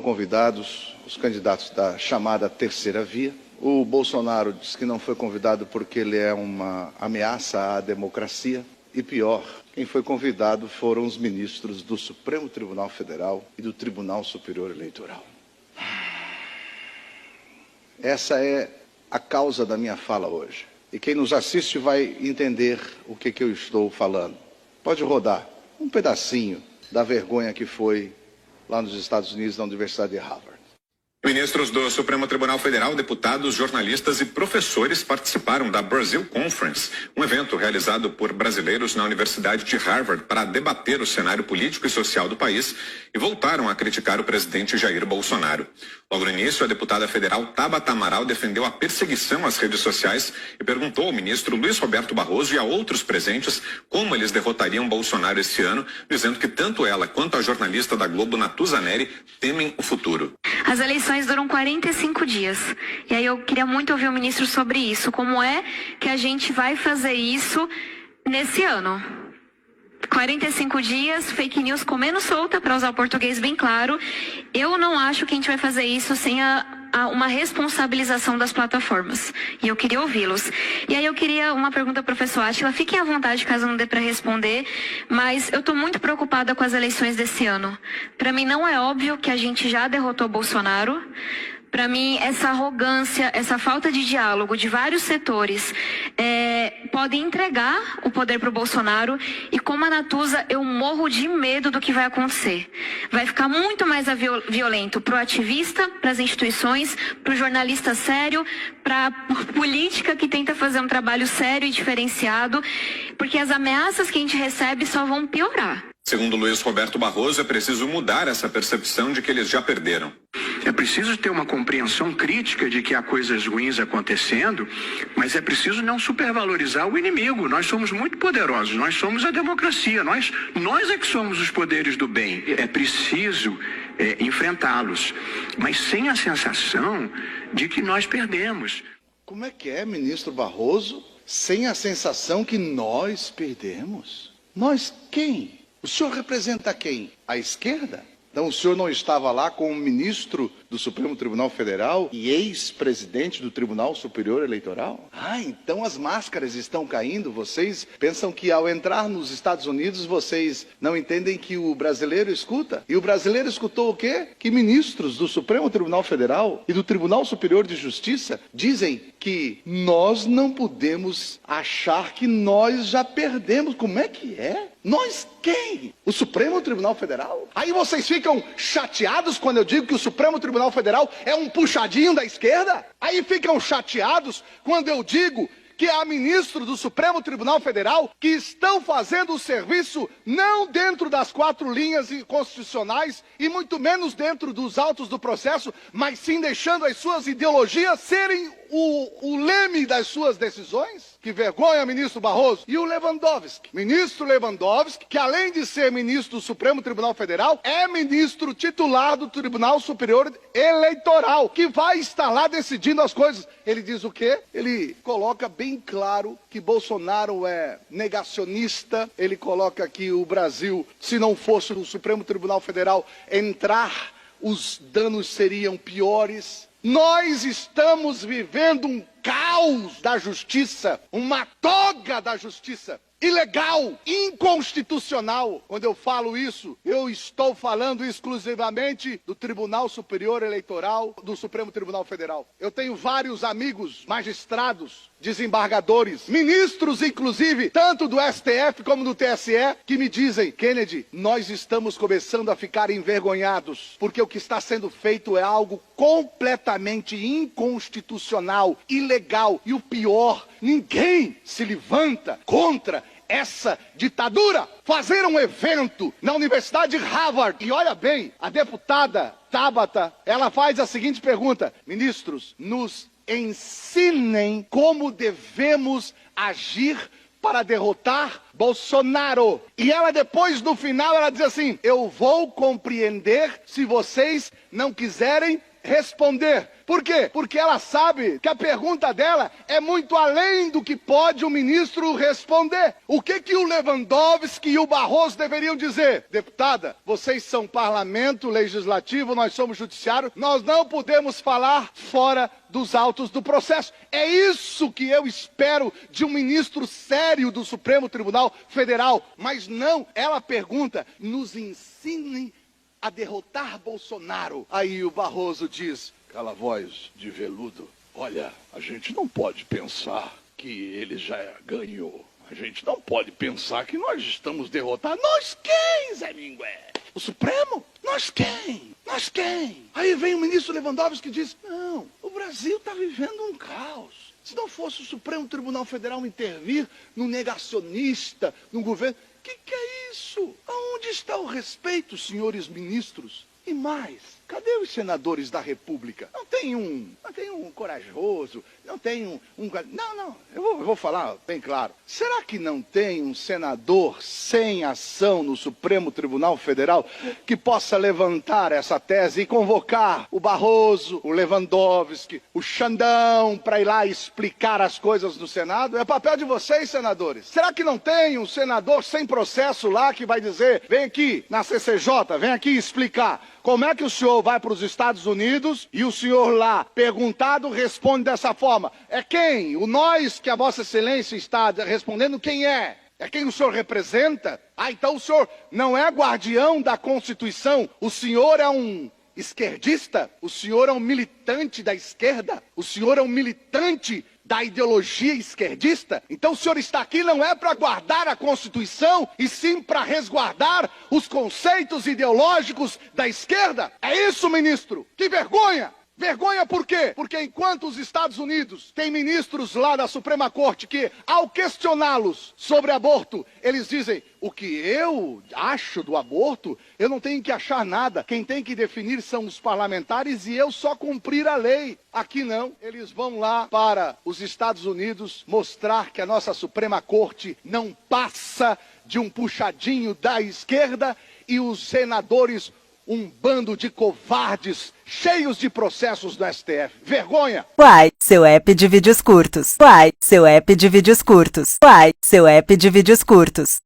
Convidados os candidatos da chamada terceira via. O Bolsonaro disse que não foi convidado porque ele é uma ameaça à democracia. E pior, quem foi convidado foram os ministros do Supremo Tribunal Federal e do Tribunal Superior Eleitoral. Essa é a causa da minha fala hoje. E quem nos assiste vai entender o que eu estou falando. Pode rodar um pedacinho da vergonha que foi lá nos Estados Unidos, na Universidade de Harvard. Ministros do Supremo Tribunal Federal, deputados, jornalistas e professores participaram da Brazil Conference, um evento realizado por brasileiros na Universidade de Harvard para debater o cenário político e social do país e voltaram a criticar o presidente Jair Bolsonaro. Logo no início, a deputada federal Tabata Amaral defendeu a perseguição às redes sociais e perguntou ao ministro Luiz Roberto Barroso e a outros presentes como eles derrotariam Bolsonaro esse ano, dizendo que tanto ela quanto a jornalista da Globo, Natuza Neri, temem o futuro. As eleições duram 45 dias. E aí eu queria muito ouvir o ministro sobre isso. Como é que a gente vai fazer isso nesse ano? 45 dias, fake news comendo solta, para usar o português bem claro. Eu não acho que a gente vai fazer isso sem uma responsabilização das plataformas. E eu queria ouvi-los. E aí eu queria uma pergunta, professor Átila. Fiquem à vontade caso não dê para responder, mas eu estou muito preocupada com as eleições desse ano. Para mim não é óbvio que a gente já derrotou Bolsonaro. Para mim, essa arrogância, essa falta de diálogo de vários setores pode entregar o poder para o Bolsonaro. E como a Natuza, eu morro de medo do que vai acontecer. Vai ficar muito mais violento para o ativista, para as instituições, para o jornalista sério, para a política que tenta fazer um trabalho sério e diferenciado, porque as ameaças que a gente recebe só vão piorar. Segundo Luiz Roberto Barroso, é preciso mudar essa percepção de que eles já perderam. É preciso ter uma compreensão crítica de que há coisas ruins acontecendo, mas é preciso não supervalorizar o inimigo. Nós somos muito poderosos, nós somos a democracia, nós é que somos os poderes do bem. É preciso enfrentá-los, mas sem a sensação de que nós perdemos. Como é que é, ministro Barroso, sem a sensação que nós perdemos? Nós quem? O senhor representa quem? A esquerda? Então o senhor não estava lá com o ministro do Supremo Tribunal Federal e ex-presidente do Tribunal Superior Eleitoral? Então as máscaras estão caindo. Vocês pensam que ao entrar nos Estados Unidos vocês não entendem que o brasileiro escuta? E o brasileiro escutou o quê? Que ministros do Supremo Tribunal Federal e do Tribunal Superior de Justiça dizem que nós não podemos achar que nós já perdemos. Como é que é? Nós quem? O Supremo Tribunal Federal? Aí vocês ficam chateados quando eu digo que o Supremo Tribunal Federal é um puxadinho da esquerda? Aí ficam chateados quando eu digo que há ministros do Supremo Tribunal Federal que estão fazendo o serviço não dentro das 4 linhas constitucionais e muito menos dentro dos autos do processo, mas sim deixando as suas ideologias serem o leme das suas decisões? Que vergonha, ministro Barroso. E o Lewandowski, ministro Lewandowski, que além de ser ministro do Supremo Tribunal Federal, é ministro titular do Tribunal Superior Eleitoral, que vai estar lá decidindo as coisas. Ele diz o quê? Ele coloca bem claro que Bolsonaro é negacionista. Ele coloca que o Brasil, se não fosse o Supremo Tribunal Federal entrar, os danos seriam piores. Nós estamos vivendo um caos da justiça, uma toga da justiça, ilegal, inconstitucional. Quando eu falo isso, eu estou falando exclusivamente do Tribunal Superior Eleitoral, do Supremo Tribunal Federal. Eu tenho vários amigos magistrados, desembargadores, ministros inclusive, tanto do STF como do TSE, que me dizem: Kennedy, nós estamos começando a ficar envergonhados, porque o que está sendo feito é algo completamente inconstitucional, ilegal, e o pior, ninguém se levanta contra essa ditadura. Fazer um evento na Universidade de Harvard, e olha bem, a deputada Tabata, ela faz a seguinte pergunta: ministros, nos ensinem como devemos agir para derrotar Bolsonaro. E ela depois, no final, ela diz assim: eu vou compreender se vocês não quiserem responder. Por quê? Porque ela sabe que a pergunta dela é muito além do que pode o ministro responder. O que o Lewandowski e o Barroso deveriam dizer? Deputada, vocês são parlamento legislativo, nós somos judiciário, nós não podemos falar fora dos autos do processo. É isso que eu espero de um ministro sério do Supremo Tribunal Federal. Mas não, ela pergunta, nos ensinem a derrotar Bolsonaro. Aí o Barroso diz, aquela voz de veludo, olha, a gente não pode pensar que ele já ganhou. A gente não pode pensar que nós estamos derrotados. Nós quem, Zé Mingué? O Supremo? Nós quem? Nós quem? Aí vem o ministro Lewandowski que diz, não, o Brasil está vivendo um caos. Se não fosse o Supremo Tribunal Federal intervir no negacionista, no governo, que é isso? Aonde está o respeito, senhores ministros? E mais, cadê os senadores da República? Não tem um corajoso, não tem um... Não, eu vou falar bem claro. Será que não tem um senador sem ação no Supremo Tribunal Federal que possa levantar essa tese e convocar o Barroso, o Lewandowski, o Xandão para ir lá explicar as coisas no Senado? É papel de vocês, senadores. Será que não tem um senador sem processo lá que vai dizer, vem aqui na CCJ, vem aqui explicar como é que o senhor vai para os Estados Unidos e o senhor lá, perguntado, responde dessa forma. É quem? O nós que a Vossa Excelência está respondendo, quem é? É quem o senhor representa? Ah, então o senhor não é guardião da Constituição? O senhor é um esquerdista? O senhor é um militante da esquerda? O senhor é um militante da ideologia esquerdista? Então o senhor está aqui não é para guardar a Constituição, e sim para resguardar os conceitos ideológicos da esquerda? É isso, ministro? Que vergonha! Vergonha por quê? Porque enquanto os Estados Unidos têm ministros lá da Suprema Corte que, ao questioná-los sobre aborto, eles dizem, o que eu acho do aborto, eu não tenho que achar nada. Quem tem que definir são os parlamentares e eu só cumprir a lei. Aqui não, eles vão lá para os Estados Unidos mostrar que a nossa Suprema Corte não passa de um puxadinho da esquerda e os senadores um bando de covardes cheios de processos no STF. Vergonha! Uai, seu app de vídeos curtos. Uai, seu app de vídeos curtos. Uai, seu app de vídeos curtos.